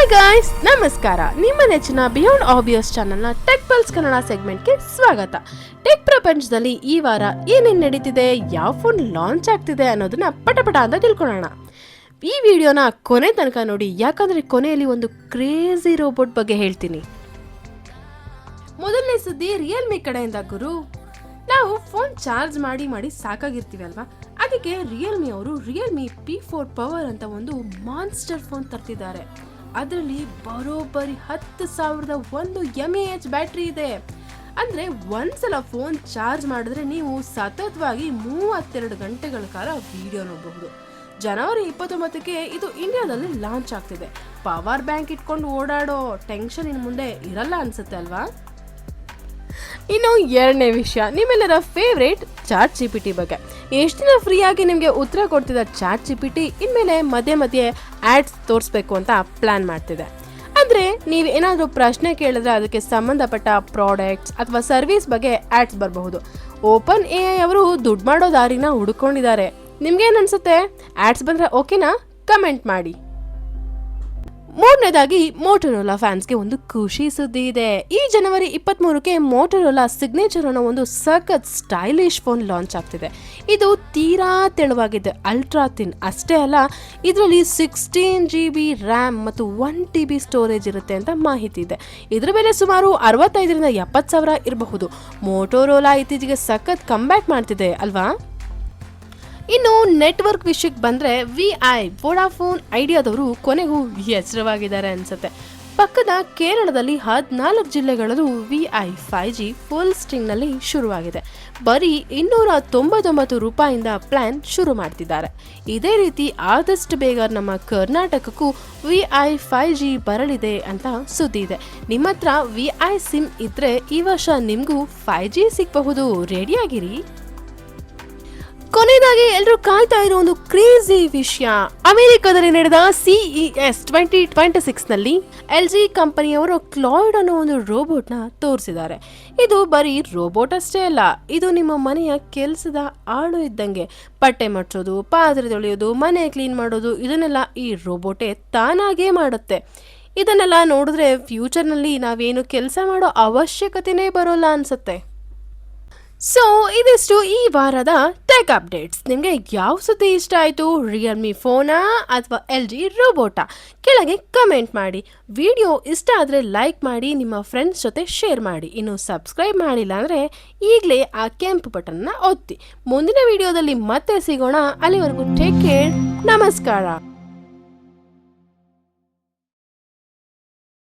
Hi guys, ನಮಸ್ಕಾರ. ನಿಮ್ಮ ನೆಚ್ಚಿನ ಬಿಯಾಂಡ್ ಆಬ್ವಿಯಸ್ ಚಾನಲ್ನ ಟೆಕ್ ಪಲ್ಸ್ ಕನ್ನಡ ಸೆಗ್ಮೆಂಟ್ಗೆ ಸ್ವಾಗತ. ಟೆಕ್ ಪ್ರಪಂಚದಲ್ಲಿ ಈ ವಾರ ಏನೇನು ನಡೀತಿದೆ, ಯಾವ ಫೋನ್ ಲಾಂಚ್ ಆಗ್ತಿದೆ ಅನ್ನೋದನ್ನ ಪಟಪಟ ಅಂತ ತಿಳ್ಕೊಳ್ಳೋಣ. ಈ ವಿಡಿಯೋನ ಕೊನೆ ತನಕ ನೋಡಿ, ಯಾಕಂದ್ರೆ ಕೊನೆಯಲ್ಲಿ ಒಂದು ಕ್ರೇಜಿ ರೋಬೋಟ್ ಬಗ್ಗೆ ಹೇಳ್ತೀನಿ. ಮೊದಲನೇ ಸುದ್ದಿ ರಿಯಲ್ಮಿ ಕಡೆಯಿಂದ ಗುರು. ನಾವು ಫೋನ್ ಚಾರ್ಜ್ ಮಾಡಿ ಸಾಕಾಗಿರ್ತೀವಿ ಅಲ್ವಾ, ಅದಕ್ಕೆ ರಿಯಲ್ಮಿ ಅವರು ರಿಯಲ್ಮಿ P4 ಪವರ್ ಅಂತ ಒಂದು ಮಾನ್ಸ್ಟರ್ ಫೋನ್ ತರ್ತಿದ್ದಾರೆ. ಅದರಲ್ಲಿ ಬರೋಬ್ಬರಿ 10,001 mAh ಬ್ಯಾಟ್ರಿ ಇದೆ. ಅಂದ್ರೆ ಒಂದ್ಸಲ ಫೋನ್ ಚಾರ್ಜ್ ಮಾಡಿದ್ರೆ ನೀವು ಸತತವಾಗಿ 32 ಗಂಟೆಗಳ ಕಾಲ ವಿಡಿಯೋ ನೋಡಬಹುದು. ಜನವರಿ 29ಕ್ಕೆ ಇದು ಇಂಡಿಯಾದಲ್ಲಿ ಲಾಂಚ್ ಆಗ್ತಿದೆ. ಪವರ್ ಬ್ಯಾಂಕ್ ಇಟ್ಕೊಂಡು ಓಡಾಡೋ ಟೆನ್ಷನ್ ಇನ್ನು ಮುಂದೆ ಇರಲ್ಲ ಅನ್ಸುತ್ತೆ ಅಲ್ವಾ. ಇನ್ನು ಎರಡನೇ ವಿಷಯ, ನಿಮ್ಮೆಲ್ಲರ ಫೇವ್ರೇಟ್ ಚಾಟ್ GPT ಬಗ್ಗೆ. ಎಷ್ಟು ದಿನ ಫ್ರೀ ಆಗಿ ನಿಮಗೆ ಉತ್ತರ ಕೊಡ್ತಿದ್ದ ಚಾಟ್ GPT ಇನ್ಮೇಲೆ ಮಧ್ಯೆ ಆಡ್ಸ್ ತೋರಿಸ್ಬೇಕು ಅಂತ ಪ್ಲಾನ್ ಮಾಡ್ತಿದೆ. ಅಂದ್ರೆ ನೀವು ಏನಾದರೂ ಪ್ರಶ್ನೆ ಕೇಳಿದ್ರೆ ಅದಕ್ಕೆ ಸಂಬಂಧಪಟ್ಟ ಪ್ರಾಡಕ್ಟ್ಸ್ ಅಥವಾ ಸರ್ವಿಸ್ ಬಗ್ಗೆ ಆಡ್ಸ್ ಬರಬಹುದು. ಓಪನ್ AI ಅವರು ದುಡ್ಡು ಮಾಡೋ ದಾರಿನ ಹುಡುಕೊಂಡಿದ್ದಾರೆ. ನಿಮ್ಗೇನ್ ಅನ್ಸುತ್ತೆ? ಆಡ್ಸ್ ಬಂದ್ರೆ ಓಕೆನಾ? ಕಮೆಂಟ್ ಮಾಡಿ. ಮೂರನೇದಾಗಿ ಮೋಟೋರೋಲಾ ಫ್ಯಾನ್ಸ್ಗೆ ಒಂದು ಖುಷಿ ಸುದ್ದಿ ಇದೆ. ಈ ಜನವರಿ 23ಕ್ಕೆ ಮೋಟೋರೋಲಾ ಸಿಗ್ನೇಚರ್ ಅನ್ನೋ ಒಂದು ಸಖತ್ ಸ್ಟೈಲಿಶ್ ಫೋನ್ ಲಾಂಚ್ ಆಗ್ತಿದೆ. ಇದು ತೀರಾ ತೆಳುವಾಗಿದೆ, ಅಲ್ಟ್ರಾ ಥಿನ್. ಅಷ್ಟೇ ಅಲ್ಲ, ಇದರಲ್ಲಿ 16 GB ರ್ಯಾಮ್ ಮತ್ತು 1 TB ಸ್ಟೋರೇಜ್ ಇರುತ್ತೆ ಅಂತ ಮಾಹಿತಿ ಇದೆ. ಇದರ ಬೆಲೆ ಸುಮಾರು 65,000 ರಿಂದ 70,000 ಇರಬಹುದು. ಮೋಟೋರೋಲಾ ಇತ್ತೀಚೆಗೆ ಸಖತ್ ಕಂಬ್ಯಾಕ್ ಮಾಡ್ತಿದೆ ಅಲ್ವಾ. ಇನ್ನು ನೆಟ್ವರ್ಕ್ ವಿಷಯಕ್ಕೆ ಬಂದ್ರೆ ವೋಡಾಫೋನ್ ಐಡಿಯಾದವರು ಕೊನೆಗೂ ಎಚ್ಚರವಾಗಿದ್ದಾರೆ ಅನ್ಸುತ್ತೆ. ಪಕ್ಕದ ಕೇರಳದಲ್ಲಿ 14 ಜಿಲ್ಲೆಗಳಲ್ಲೂ VI 5G ಫುಲ್ ಸ್ಟ್ರಿಂಗ್ ನಲ್ಲಿ ಶುರುವಾಗಿದೆ. ಬರೀ 299 ರೂಪಾಯಿಂದ ಪ್ಲಾನ್ ಶುರು ಮಾಡ್ತಿದ್ದಾರೆ. ಇದೇ ರೀತಿ ಆದಷ್ಟು ಬೇಗ ನಮ್ಮ ಕರ್ನಾಟಕಕ್ಕೂ VI 5G ಬರಲಿದೆ ಅಂತ ಸುದ್ದಿ ಇದೆ. ನಿಮ್ಮ ಹತ್ರ VI ಸಿಮ್ ಇದ್ರೆ ಈ ವರ್ಷ ನಿಮ್ಗೂ 5G ಸಿಗಬಹುದು. ರೆಡಿಯಾಗಿರಿ. ಕೊನೆಯದಾಗಿ ಎಲ್ಲರೂ ಕಾಯ್ತಾ ಇರೋ ಒಂದು ಕ್ರೇಜಿ ವಿಷಯ, ಅಮೆರಿಕದಲ್ಲಿ ನಡೆದ CES 2026 ನಲ್ಲಿ LG ಕಂಪನಿಯವರು ಕ್ಲಾಯ್ಡ್ ಅನ್ನೋ ಒಂದು ರೋಬೋಟ್ ನ ತೋರಿಸಿದ್ದಾರೆ. ಇದು ಬರೀ ರೋಬೋಟ್ ಅಷ್ಟೇ ಅಲ್ಲ, ಇದು ನಿಮ್ಮ ಮನೆಯ ಕೆಲಸದ ಆಳು ಇದ್ದಂಗೆ. ಬಟ್ಟೆ ಮಡ್ಚೋದು, ಪಾತ್ರೆ ತೊಳೆಯೋದು, ಮನೆ ಕ್ಲೀನ್ ಮಾಡೋದು, ಇದನ್ನೆಲ್ಲ ಈ ರೋಬೋಟೇ ತಾನಾಗೇ ಮಾಡುತ್ತೆ. ಇದನ್ನೆಲ್ಲ ನೋಡಿದ್ರೆ ಫ್ಯೂಚರ್ ನಲ್ಲಿ ನಾವೇನು ಕೆಲಸ ಮಾಡೋ ಅವಶ್ಯಕತೆನೇ ಬರೋಲ್ಲ ಅನ್ಸುತ್ತೆ. ಸೊ ಇದಿಷ್ಟು ಈ ವಾರದ ಟೆಕ್ ಅಪ್ಡೇಟ್ಸ್. ನಿಮಗೆ ಯಾವ ಸುದ್ದಿ ಇಷ್ಟ ಆಯಿತು? ರಿಯಲ್ಮಿ ಫೋನಾ ಅಥವಾ LG ರೋಬೋಟಾ? ಕೆಳಗೆ ಕಮೆಂಟ್ ಮಾಡಿ. ವಿಡಿಯೋ ಇಷ್ಟ ಆದರೆ ಲೈಕ್ ಮಾಡಿ, ನಿಮ್ಮ ಫ್ರೆಂಡ್ಸ್ ಜೊತೆ ಶೇರ್ ಮಾಡಿ. ಇನ್ನು ಸಬ್ಸ್ಕ್ರೈಬ್ ಮಾಡಿಲ್ಲ ಅಂದರೆ ಈಗಲೇ ಆ ಕೆಂಪು ಬಟನ್ನ ಒತ್ತಿ. ಮುಂದಿನ ವಿಡಿಯೋದಲ್ಲಿ ಮತ್ತೆ ಸಿಗೋಣ. ಅಲ್ಲಿವರೆಗೂ ಟೇಕ್ ಕೇರ್. ನಮಸ್ಕಾರ.